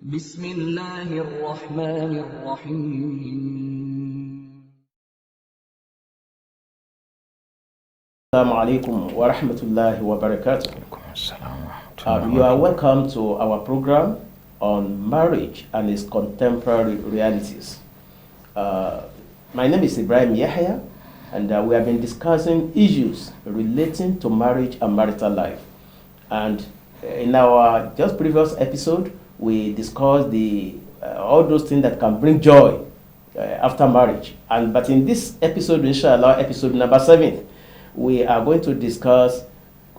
بسم الله الرحمن الرحيم Assalamu alaikum wa rahmatullahi wa barakatuh. You are welcome to our program on marriage and its contemporary realities. My name is Ibrahim Yahya, and we have been discussing issues relating to marriage and marital life. And in our just previous episode, we discussed all those things that can bring joy after marriage. But in this episode, inshallah, episode number 7, we are going to discuss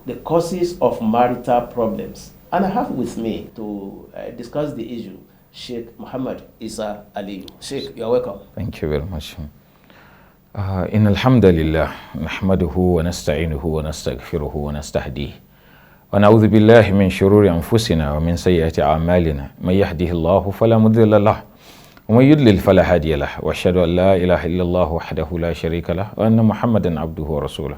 the causes of marital problems. And I have with me to discuss the issue, Sheikh Muhammad Isa Ali. Sheikh, you are welcome. Thank you very much. إن الحمد لله نحمده ونستعينه ونستغفره ونستهديه ونعوذ بالله من شرور أنفسنا ومن سيئات أعمالنا من يهده الله فلا مضل له ومن يضلل فلا هادي له وأشهد أن لا إله إلا الله وحده لا شريك له وأن محمدا عبده ورسوله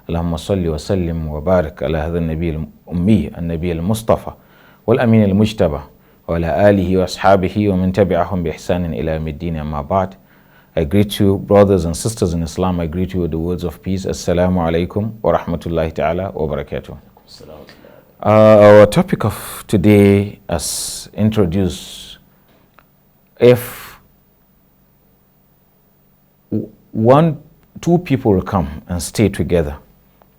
اللهم صل وسلم وبارك على هذا النبي الأمي النبي المصطفى والأمين المجتبى وعلى آله وأصحابه ومن تبعهم بإحسان إلى يوم الدين أما بعد. I greet you, brothers and sisters in Islam. I greet you with the words of peace. Assalamu alaikum wa rahmatullahi ta'ala wa barakatuh. Our topic of today, as introduced, if two people come and stay together,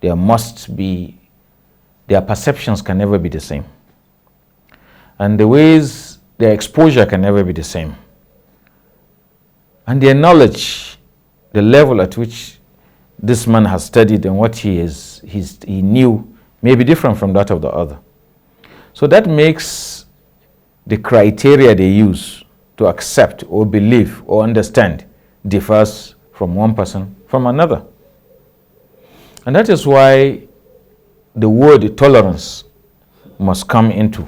their perceptions can never be the same. And their exposure can never be the same. And their knowledge, the level at which this man has studied and what he knew may be different from that of the other. So that makes the criteria they use to accept or believe or understand differs from one person from another. And that is why the word tolerance must come into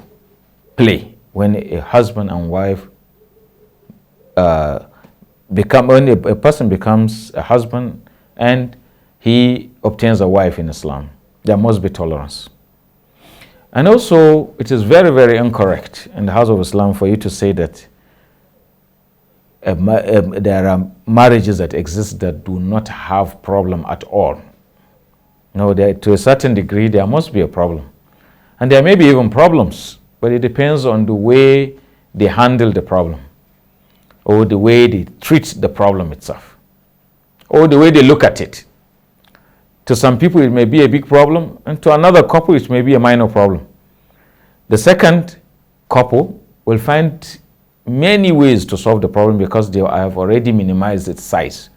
play when a husband and wife when a person becomes a husband and he obtains a wife in Islam. There must be tolerance. And also, it is very, very incorrect in the house of Islam for you to say that there are marriages that exist that do not have problem at all. No, to a certain degree, there must be a problem. And there may be even problems, but it depends on the way they handle the problem, or the way they treat the problem itself, or the way they look at it. To some people, it may be a big problem, and to another couple, it may be a minor problem. The second couple will find many ways to solve the problem because they have already minimized its size.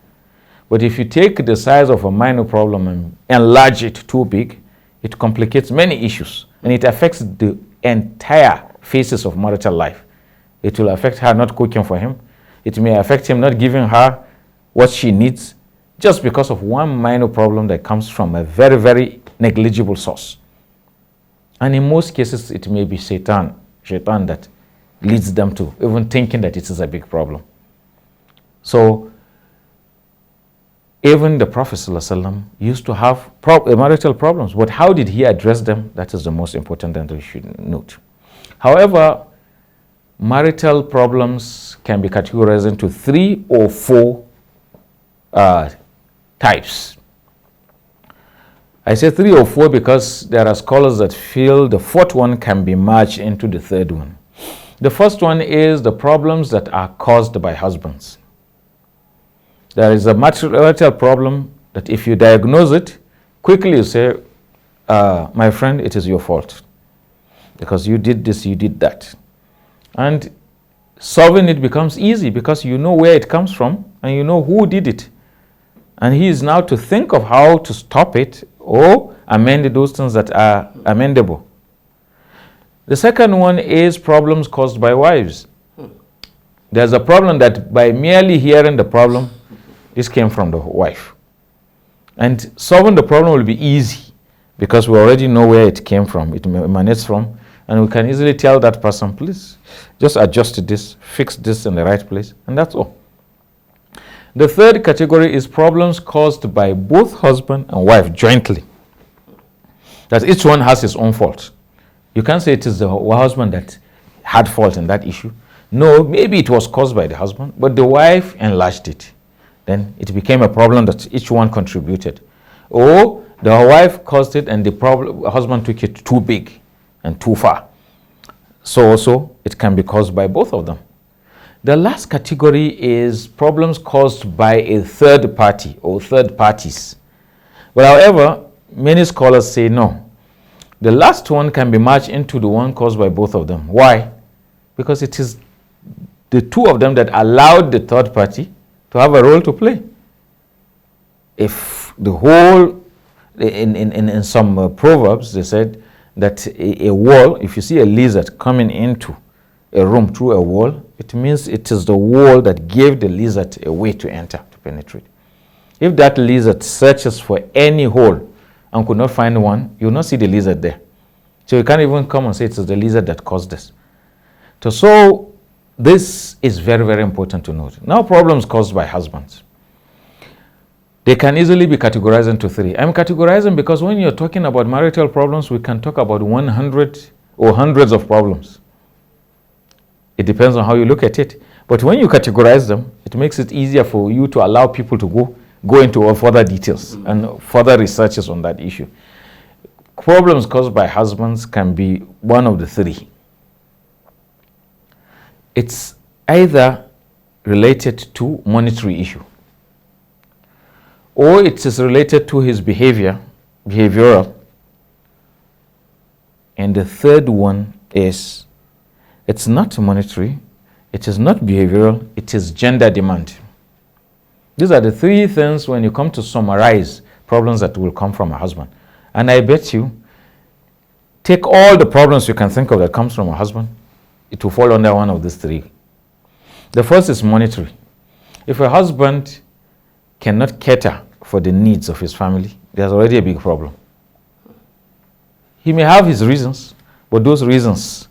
But if you take the size of a minor problem and enlarge it too big, it complicates many issues, and it affects the entire phases of marital life. It will affect her not cooking for him. It may affect him not giving her what she needs just because of one minor problem that comes from a very, very negligible source. And in most cases, it may be shaitan that leads them to even thinking that it is a big problem. So, even the Prophet ﷺ used to have marital problems, but how did he address them? That is the most important thing we should note. However, marital problems can be categorized into 3 or 4 types. I say 3 or 4 because there are scholars that feel the 4th one can be merged into the 3rd one. The first one is the problems that are caused by husbands. There is a marital problem that if you diagnose it, quickly you say, my friend, it is your fault because you did this, you did that. And solving it becomes easy because you know where it comes from and you know who did it. And he is now to think of how to stop it or amend those things that are amendable. The second one is problems caused by wives. There's a problem that by merely hearing the problem, this came from the wife. And solving the problem will be easy because we already know where it came from, it emanates from. And we can easily tell that person, please, just adjust this, fix this in the right place, and that's all. The third category is problems caused by both husband and wife jointly. That each one has his own fault. You can't say it is the husband that had fault in that issue. No, maybe it was caused by the husband, but the wife enlarged it. Then it became a problem that each one contributed. Or the wife caused it and the husband took it too big and too far. So also it can be caused by both of them. The last category is problems caused by a third party or third parties. But however, many scholars say no. The last one can be merged into the one caused by both of them. Why? Because it is the two of them that allowed the third party to have a role to play. If the whole, in some proverbs, they said that a wall, if you see a lizard coming into a room through a wall, it means it is the wall that gave the lizard a way to enter, to penetrate. If that lizard searches for any hole and could not find one, you will not see the lizard there. So you can't even come and say it is the lizard that caused this. So this is very, very important to note. Now, problems caused by husbands. They can easily be categorized into three. I'm categorizing because when you're talking about marital problems, we can talk about 100 or hundreds of problems. It depends on how you look at it. But when you categorize them, it makes it easier for you to allow people to go into further details and further researches on that issue. Problems caused by husbands can be one of the three. It's either related to monetary issue, or it is related to his behavioral. And the third one is, it's not monetary, it is not behavioral, it is gender demand. These are the three things when you come to summarize problems that will come from a husband. And I bet you, take all the problems you can think of that comes from a husband, it will fall under one of these three. The first is monetary. If a husband cannot cater for the needs of his family, there's already a big problem. He may have his reasons, but those reasons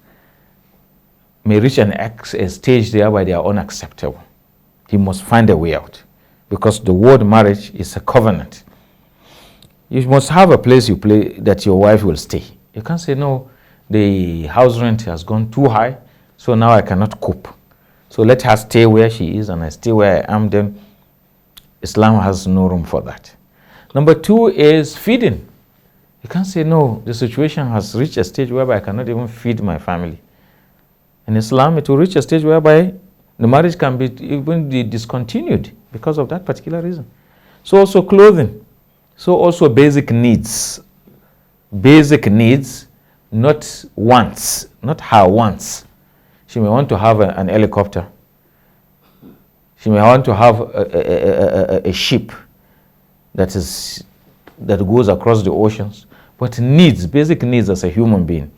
may reach a stage there where they are unacceptable. He must find a way out, because the word marriage is a covenant. You must have a place you play that your wife will stay. You can't say, no, the house rent has gone too high, so now I cannot cope. So let her stay where she is and I stay where I am. Then Islam has no room for that. Number two is feeding. You can't say, no, the situation has reached a stage whereby I cannot even feed my family. In Islam, it will reach a stage whereby the marriage can be discontinued because of that particular reason. So also clothing. So also basic needs. Basic needs, not wants, not her wants. She may want to have an helicopter. She may want to have a ship that goes across the oceans. But needs, basic needs as a human being,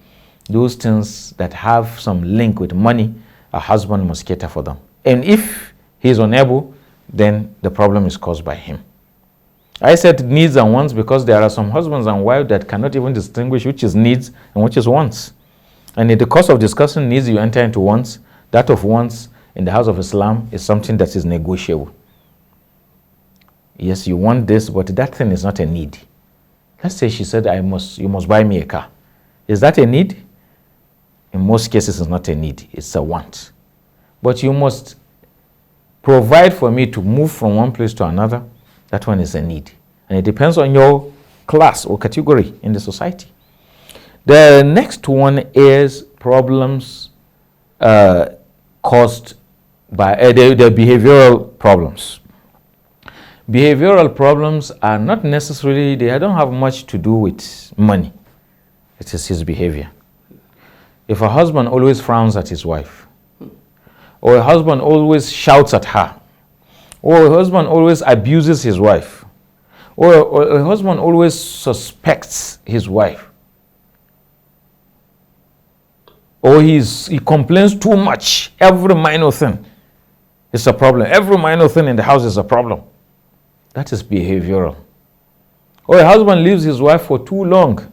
those things that have some link with money, a husband must cater for them. And if he is unable, then the problem is caused by him. I said needs and wants because there are some husbands and wives that cannot even distinguish which is needs and which is wants. And in the course of discussing needs, you enter into wants. That of wants in the house of Islam is something that is negotiable. Yes, you want this, but that thing is not a need. Let's say she said, you must buy me a car. Is that a need? In most cases, it's not a need. It's a want. But you must provide for me to move from one place to another. That one is a need. And it depends on your class or category in the society. The next one is problems caused by the behavioral problems. Behavioral problems are not necessarily, they don't have much to do with money. It is his behavior. If a husband always frowns at his wife, or a husband always shouts at her, or a husband always abuses his wife, or a husband always suspects his wife, or he complains too much, every minor thing is a problem. Every minor thing in the house is a problem. That is behavioral. Or a husband leaves his wife for too long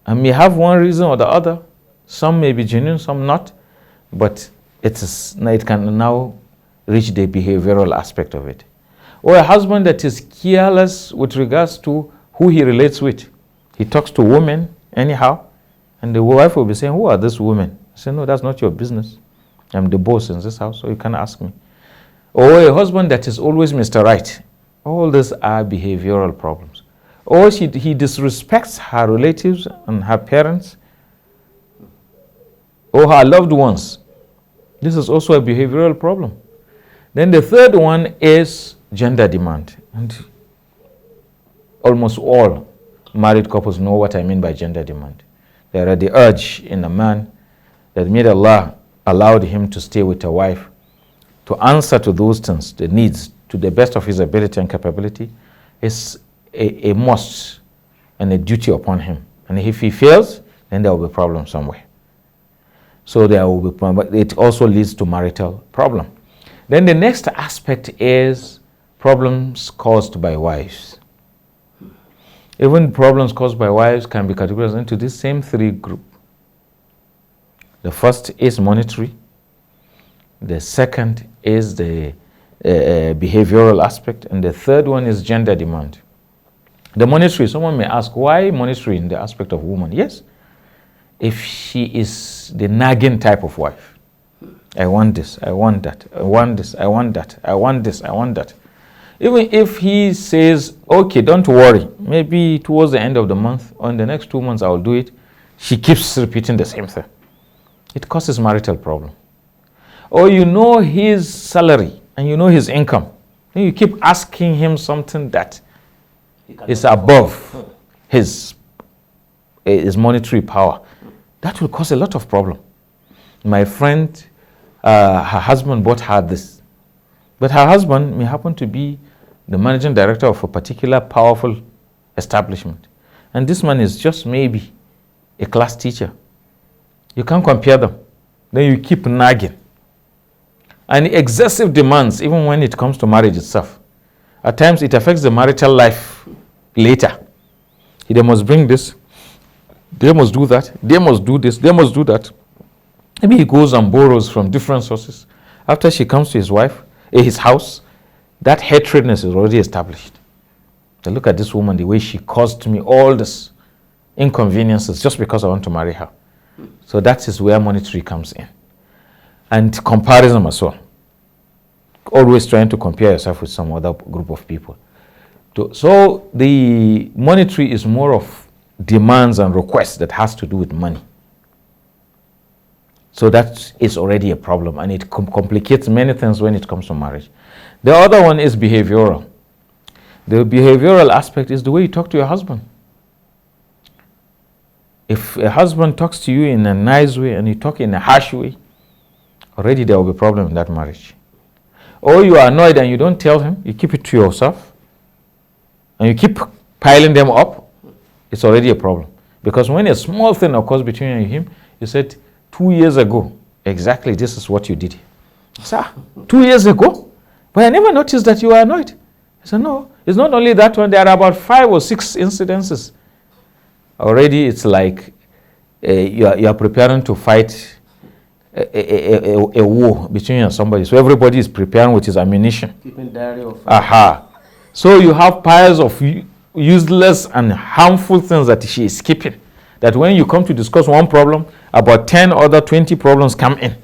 and may have one reason or the other. Some may be genuine, some not. But it can now reach the behavioral aspect of it. Or a husband that is careless with regards to who he relates with. He talks to women anyhow, And the wife will be saying, who are these women? I say, no, that's not your business. I'm the boss in this house, so you can't ask me. Or a husband that is always Mr. Right. All these are behavioral problems. Or he disrespects her relatives and her parents or her loved ones. This is also a behavioral problem. Then the third one is gender demand. And almost all married couples know what I mean by gender demand. There are the urge in a man that made Allah allowed him to stay with a wife to answer to those things, the needs, to the best of his ability and capability, is a must and a duty upon him. And if he fails, then there will be a problem somewhere. So there will be problem, but it also leads to marital problem. Then the next aspect is problems caused by wives. Even problems caused by wives can be categorized into these same three groups. The first is monetary. The second is the behavioral aspect. And the third one is gender demand. The monetary, someone may ask, why monetary in the aspect of woman? Yes, if she is the nagging type of wife. I want this, I want that, I want this, I want that, I want this, I want that. Even if he says, okay, don't worry, maybe towards the end of the month or in the next 2 months I will do it, she keeps repeating the same thing. It causes marital problem. Or you know his salary and you know his income, and you keep asking him something that is above his monetary power. That will cause a lot of problem. My friend, her husband bought her this. But her husband may happen to be the managing director of a particular powerful establishment. And this man is just maybe a class teacher. You can't compare them. Then you keep nagging. And excessive demands, even when it comes to marriage itself. At times it affects the marital life later. They must bring this, they must do that, they must do this, they must do that. Maybe he goes and borrows from different sources. After she comes to his house, that hatredness is already established. Then look at this woman, the way she caused me all this inconveniences just because I want to marry her. So that is where monetary comes in. And comparison as well. Always trying to compare yourself with some other group of people. So the monetary is more of demands and requests that has to do with money. So that is already a problem, and it complicates many things when it comes to marriage. The other one is behavioral. The behavioral aspect is the way you talk to your husband. If a husband talks to you in a nice way and you talk in a harsh way, already there will be a problem in that marriage. Or you are annoyed and you don't tell him, you keep it to yourself, and you keep piling them up, it's already a problem. Because when a small thing occurs between you and him, you said, 2 years ago, exactly this is what you did. Sir, 2 years ago? But I never noticed that you were annoyed. I said, no, it's not only that one, there are about 5 or 6 incidences. Already it's like you are preparing to fight a war between you and somebody. So everybody is preparing with his ammunition. Keeping diary of Aha. So you have piles of useless and harmful things that she is keeping. That when you come to discuss one problem, about 10 other 20 problems come in.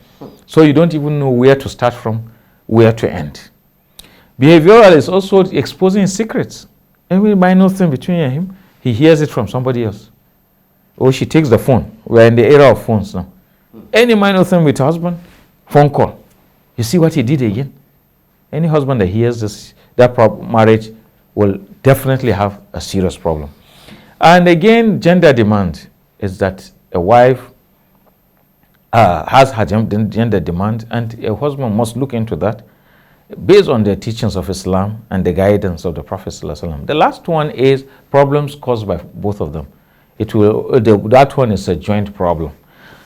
So you don't even know where to start from, where to end. Behavioral is also exposing secrets. Every minor thing between you and him, he hears it from somebody else. Or she takes the phone. We're in the era of phones now. Any minor thing with her husband, phone call. You see what he did again? Any husband that hears this, that marriage will definitely have a serious problem. And again, gender demand is that a wife has her gender demand, and a husband must look into that based on the teachings of Islam and the guidance of the Prophet ﷺ. The last one is problems caused by both of them. That one is a joint problem.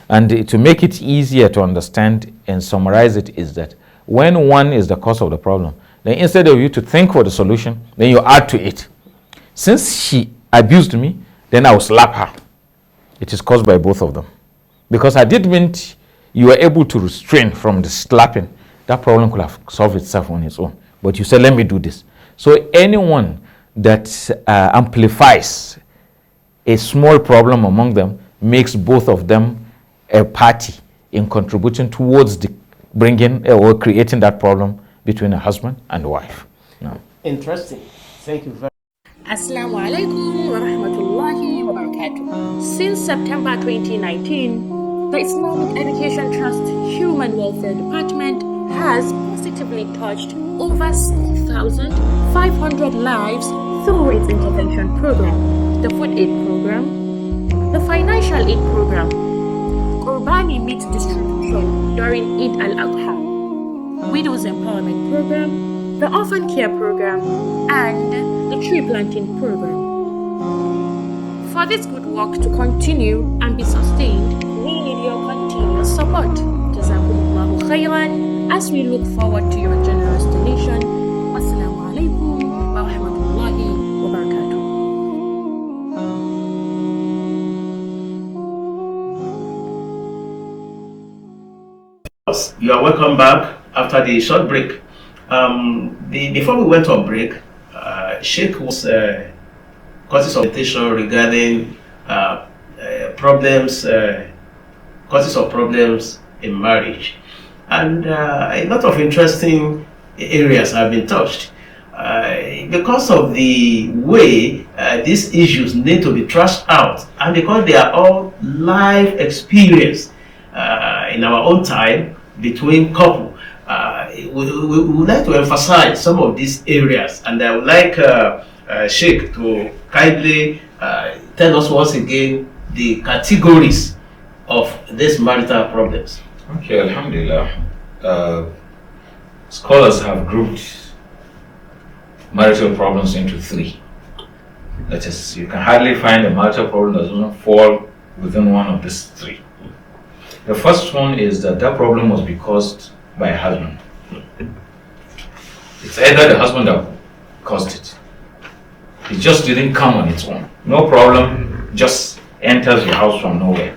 And to make it easier to understand and summarize it is that when one is the cause of the problem, then instead of you to think for the solution, then you add to it. Since she abused me, then I will slap her. It is caused by both of them. Because had it meant you were able to restrain from the slapping, that problem could have solved itself on its own. But you said, let me do this. So anyone that amplifies a small problem among them makes both of them a party in contributing towards the bringing or creating that problem between a husband and wife. No. Interesting. Thank you very much. Assalamu alaikum wa rahmatullahi wa barakatuh. Since September 2019, the Islamic Education Trust Human Welfare Department has positively touched over 6,500 lives through its intervention program, the food aid program, the financial aid program, Qurbani meat distribution during Eid al-Adha, Widows Empowerment Program, the Orphan Care Program, and the Tree Planting Program. For this good work to continue and be sustained, we need your continuous support. Jazakumullahu khairan, as we look forward to your generous donation. Wassalamu alaikum wa rahmatullahi wa barakatuh. You are welcome back after the short break. Before we went on break, Sheikh was causes of meditation regarding problems, causes of problems in marriage, and a lot of interesting areas have been touched. Because of the way these issues need to be trashed out, and because they are all life experience in our own time between couple. We would like to emphasize some of these areas, and I would like Sheikh to kindly tell us once again the categories of these marital problems. Okay, Alhamdulillah. Scholars have grouped marital problems into three. That is, you can hardly find a marital problem that doesn't fall within one of these three. The first one is that problem must be caused by a husband. It's either the husband that caused it. It just didn't come on its own. No problem just enters your house from nowhere.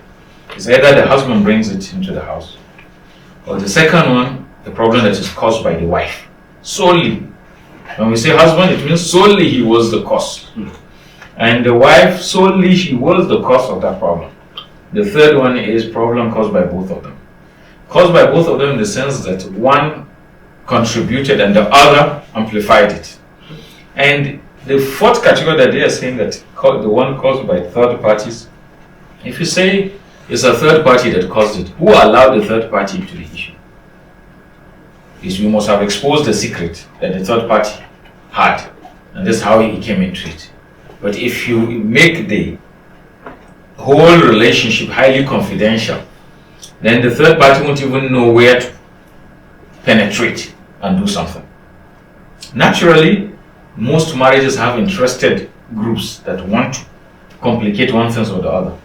It's either the husband brings it into the house, or the second one, the problem that is caused by the wife. Solely. When we say husband, it means solely he was the cause. And the wife, solely she was the cause of that problem. The third one is problem caused by both of them. Caused by both of them in the sense that one contributed and the other amplified it. And the fourth category that they are saying, that the one caused by third parties, if you say it's a third party that caused it, who allowed the third party into the issue? Is we must have exposed the secret that the third party had, and that's how he came into it. But if you make the whole relationship highly confidential, then the third party won't even know where to penetrate and do something. Naturally, most marriages have interested groups that want to complicate one thing or the other,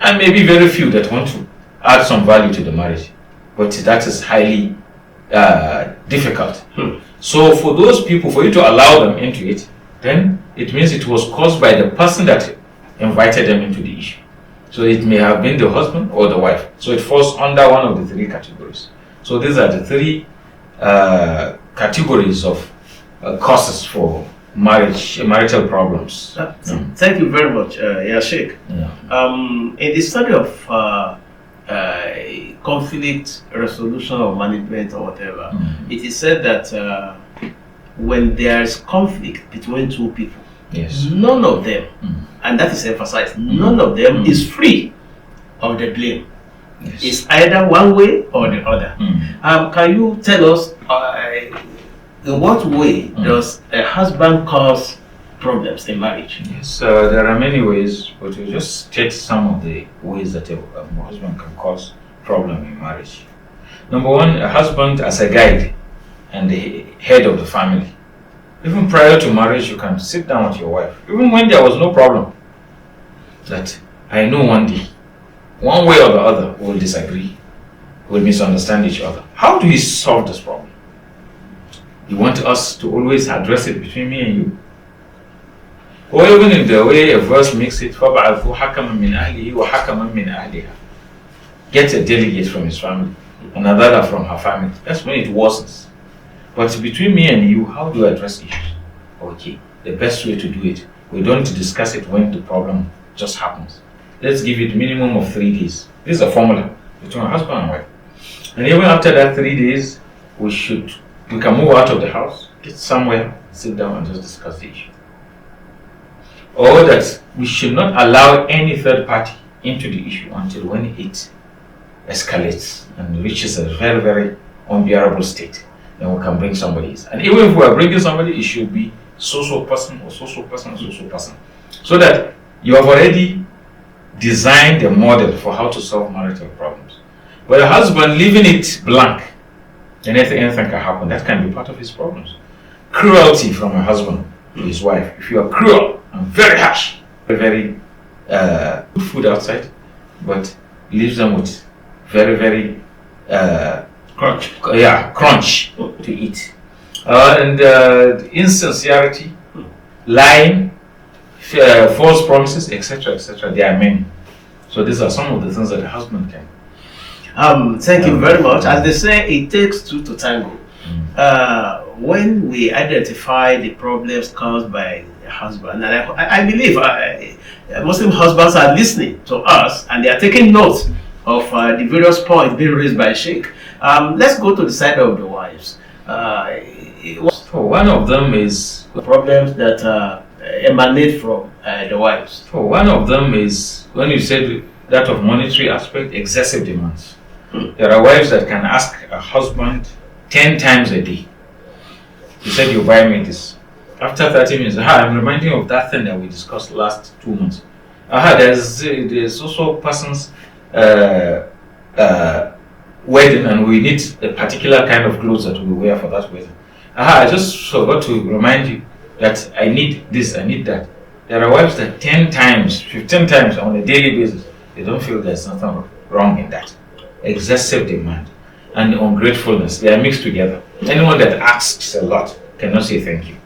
and maybe very few that want to add some value to the marriage, but that is highly difficult. So for those people, for you to allow them into it, then it means it was caused by the person that invited them into the issue. So it may have been the husband or the wife. So it falls under one of the three categories. So these are the three categories of causes for marital problems. Thank you very much, Sheikh. In the study of conflict resolution or management or whatever, it is said that when there is conflict between two people, yes, none of them, and that is emphasized, none of them is free of the blame. yes, It's either one way or the other. Can you tell us in what way does a husband cause problems in marriage? Yes, there are many ways, but we'll just state some of the ways that a husband can cause problem in marriage. Number one, a husband as a guide and the head of the family. Even prior to marriage, you can sit down with your wife, even when there was no problem, that I know one day, one way or the other, we'll disagree, we'll misunderstand each other. How do we solve this problem? You want us to always address it between me and you? Or even in the way a verse makes it, فَبْعَثُوا حَكَمًا مِنْ أَهْلِهِ وَحَكَمًا مِنْ أَهْلِهَا. Get a delegate from his family, another from her family. That's when it worsens. But between me and you, how do I address issues? Okay, the best way to do it, we don't discuss it when the problem just happens. let's give it minimum of 3 days. This is a formula between husband and wife. And even after that 3 days, we can move out of the house, get somewhere, sit down and just discuss the issue. Or that we should not allow any third party into the issue until when it escalates and reaches a very, very unbearable state. Then we can bring somebody else. And even if we are bringing somebody, it should be so-so person or so-so person or so-so person. So that you have already designed a model for how to solve marital problems. But a husband leaving it blank, and anything can happen. That can be part of his problems. Cruelty from a husband to his wife. If you are cruel and very harsh, very good food outside, but leaves them with very, very crunch to eat. And insincerity, lying, false promises, etc., etc. There are many. So these are some of the things that a husband can. Thank you very much. As they say, it takes two to tango. When we identify the problems caused by the husband, and I believe Muslim husbands are listening to us and they are taking note of the various points being raised by Sheikh. Let's go to the side of the wives. One of them is the problems that emanate from the wives. One of them is, when you said that of monetary aspect, excessive demands. There are wives that can ask a husband 10 times a day. You said you buy me this. After 30 minutes, I'm reminding you of that thing that we discussed last 2 months. There's also person's wedding and we need a particular kind of clothes that we wear for that wedding. I just forgot to remind you that I need this, I need that. There are wives that 10 times, 15 times on a daily basis, they don't feel there's nothing wrong in that. Excessive demand and ungratefulness, they are mixed together. Anyone that asks a lot cannot say thank you.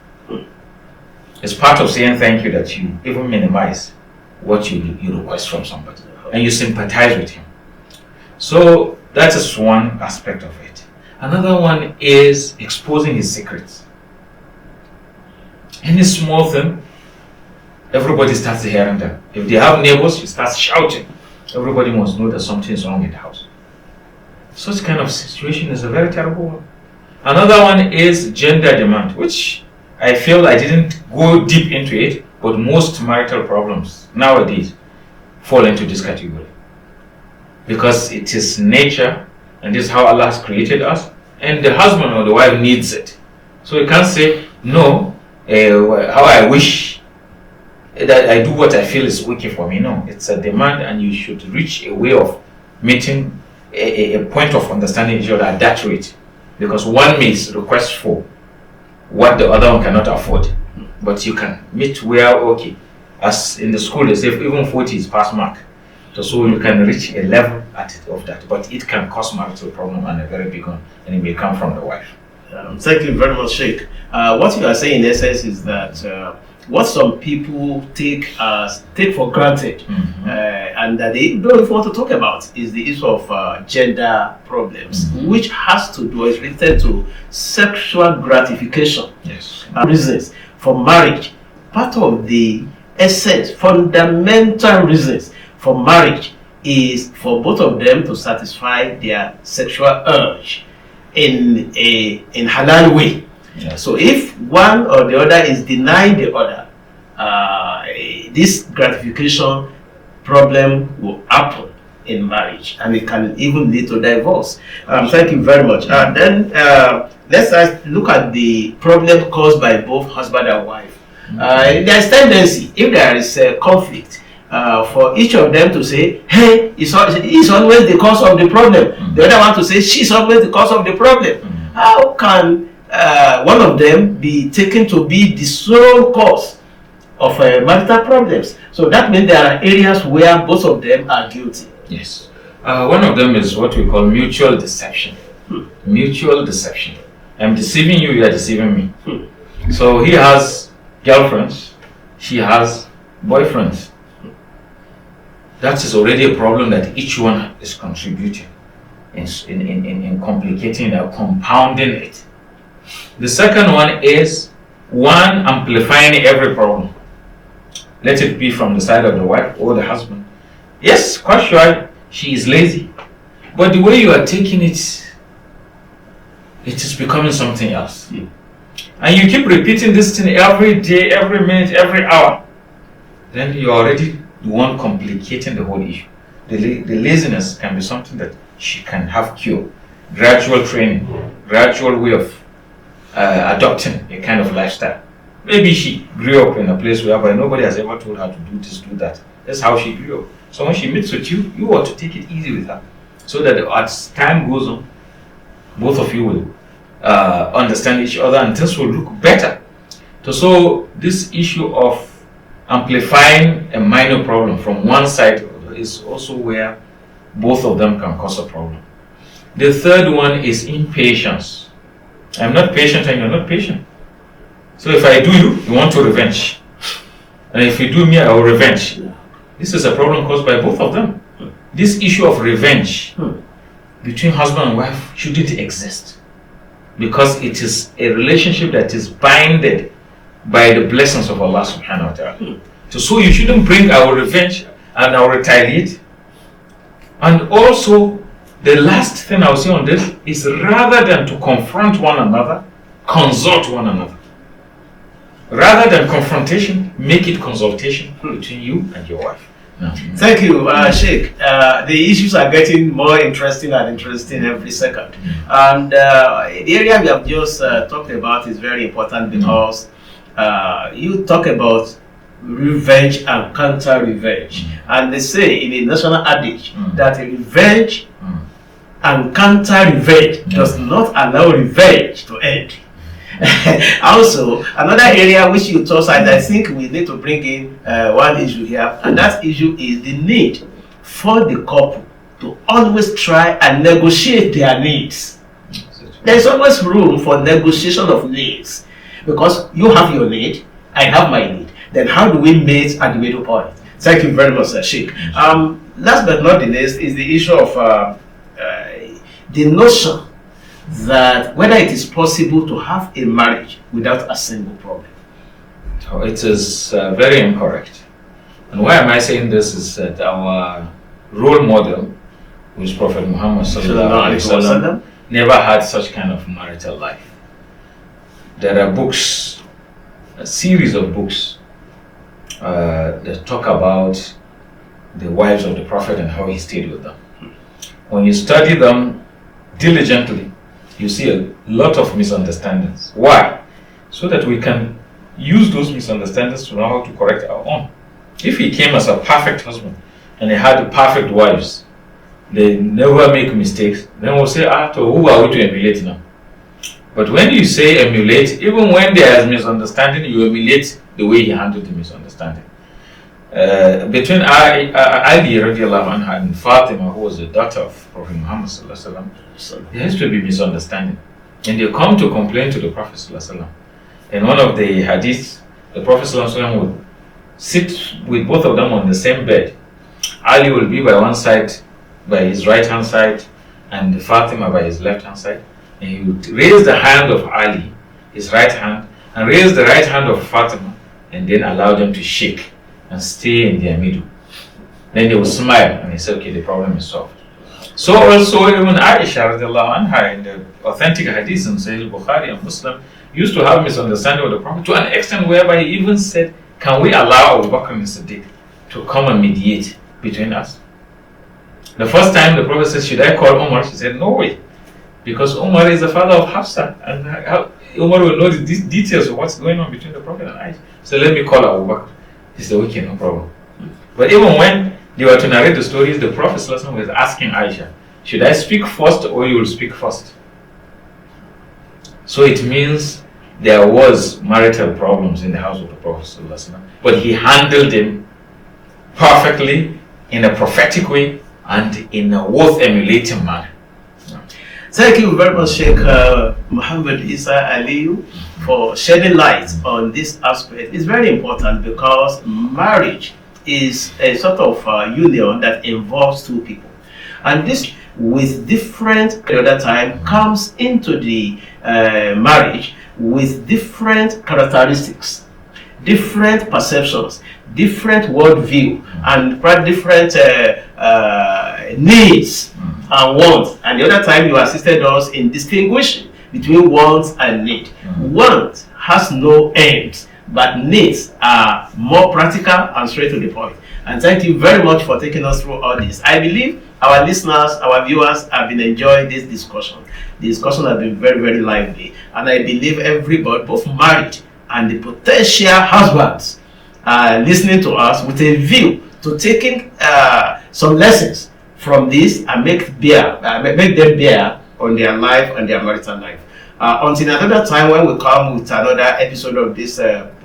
It's part of saying thank you that you even minimize what you request from somebody and you sympathize with him. So that is one aspect of it. Another one is exposing his secrets. Any small thing, everybody starts hearing them. If they have neighbors, he starts shouting. Everybody must know that something is wrong in the house. Such kind of situation is a very terrible one. Another one is gender demand, which I feel I didn't go deep into it, but most marital problems nowadays fall into this category. Because it is nature, and this is how Allah has created us, and the husband or the wife needs it. So you can't say, no, how I wish that I do what I feel is okay for me. No, it's a demand, and you should reach a way of meeting a point of understanding each other at that rate. Because one may request for what the other one cannot afford, but you can meet where, okay, as in the school they say even 40 is pass mark. So you can reach a level of that, but it can cause marital problem and a very big one, and it may come from the wife. Thank you very much, Sheikh. What you are saying in essence is that what some people take for granted, and that they don't even want to talk about, is the issue of gender problems, which has to do, is related to sexual gratification. Yes. Reasons for marriage. Part of the essence, fundamental reasons for marriage is for both of them to satisfy their sexual urge in halal way. Yes. So if one or the other is denying the other, this gratification problem will happen in marriage, and it can even lead to divorce. Thank you very much. Then let's look at the problem caused by both husband and wife. There's tendency, if there is a conflict, for each of them to say, hey, he's always the cause of the problem. The other one to say, she's always the cause of the problem. How can one of them be taken to be the sole cause of marital problems? So that means there are areas where both of them are guilty. Yes. One of them is what we call mutual deception. Mutual deception. I'm deceiving you, you are deceiving me. So he has girlfriends, she has boyfriends. That is already a problem that each one is contributing in complicating or compounding it. The second one is one amplifying every problem. Let it be from the side of the wife or the husband. Yes, quite sure she is lazy. But the way you are taking it, it is becoming something else. And you keep repeating this thing every day, every minute, every hour, then you are already the one complicating the whole issue. The laziness can be something that she can have cure. Gradual training, gradual way of adopting a kind of lifestyle. Maybe she grew up in a place whereby nobody has ever told her to do this, do that. That's how she grew up. So when she meets with you, you ought to take it easy with her. So that as time goes on, both of you will understand each other and things will look better. So this issue of amplifying a minor problem from one side is also where both of them can cause a problem. The third one is impatience. I'm not patient and you're not patient. So if I do you, you want to revenge. And if you do me, I will revenge. This is a problem caused by both of them. This issue of revenge between husband and wife shouldn't exist, because it is a relationship that is binded by the blessings of Allah subhanahu wa ta'ala. So you shouldn't bring our revenge and our retaliate. And also, the last thing I'll say on this is, rather than to confront one another, consult one another. Rather than confrontation, make it consultation between you and your wife. Thank you, Sheikh. The issues are getting more interesting and interesting every second. And the area we have just talked about is very important, because you talk about revenge and counter-revenge. And they say in a national adage that revenge and counter-revenge does not allow revenge to end. Also, another area which you touched, and I think we need to bring in one issue here, and that issue is the need for the couple to always try and negotiate their needs. There is always room for negotiation of needs, because you have your need, I have my need. Then how do we meet at the middle point? Thank you very much, Sheikh. Last but not the least is the issue of the notion that whether it is possible to have a marriage without a single problem. Oh, it is very incorrect. And why am I saying this is that our role model, who is Prophet Muhammad sallallahu alaihi wasallam, never had such kind of marital life. There are books, a series of books that talk about the wives of the Prophet and how he stayed with them. When you study them diligently, you see a lot of misunderstandings. Why? So that we can use those misunderstandings to know how to correct our own. If he came as a perfect husband and he had perfect wives, they never make mistakes, then we'll say, so who are we to emulate now? But when you say emulate, even when there is misunderstanding, you emulate the way he handled the misunderstanding. Between Ali radiallahu anha and Fatima, who was the daughter of Prophet Muhammad sallallahu alaihi wasallam, there has to be misunderstanding. And they come to complain to the Prophet sallallahu alaihi wasallam. In one of the hadiths, the Prophet sallallahu alaihi wasallam would sit with both of them on the same bed. Ali will be by one side, by his right hand side, and Fatima by his left hand side. And he would raise the hand of Ali, his right hand, and raise the right hand of Fatima, and then allow them to shake and stay in their middle. Then they will smile and he said, okay, the problem is solved. So also even Aisha radiallahu anha, in the authentic hadith in Sahih Bukhari and Muslim, used to have misunderstanding with the Prophet to an extent whereby he even said, can we allow Abu Bakr and Siddiq to come and mediate between us? The first time the Prophet said, should I call Umar? She said, no way. Because Umar is the father of Hafsa, and Umar will know the details of what's going on between the Prophet and Aisha. So let me call Abu Bakr. He said, okay, no problem. But even when they were to narrate the stories, the Prophet was asking Aisha, should I speak first or you will speak first? So it means there was marital problems in the house of the Prophet, but he handled them perfectly, in a prophetic way, and in a worth emulating manner. Thank you very much, Sheikh Muhammad Isa Aliyu, for shedding light on this aspect. It's very important because marriage is a sort of union that involves two people. And this, with different, at the other time, comes into the marriage with different characteristics, different perceptions, different worldview and different needs and wants. And the other time you assisted us in distinguishing between wants and need. Want has no aims, but needs are more practical and straight to the point. And thank you very much for taking us through all this. I believe our listeners, our viewers have been enjoying this discussion. The discussion has been very, very lively. And I believe everybody, both married and the potential husbands, are listening to us with a view to taking some lessons from this and make them bear on their life and their marital life. Until another time when we come with another episode of this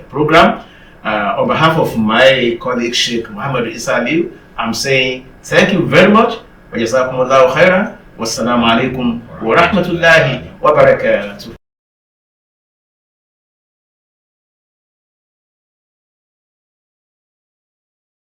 program, on behalf of my colleague Sheikh Muhammad Isa Aliu, I'm saying thank you very much. Wa jazakumullahu khairan. Wassalamu alaikum wa rahmatullahi wa barakatuh.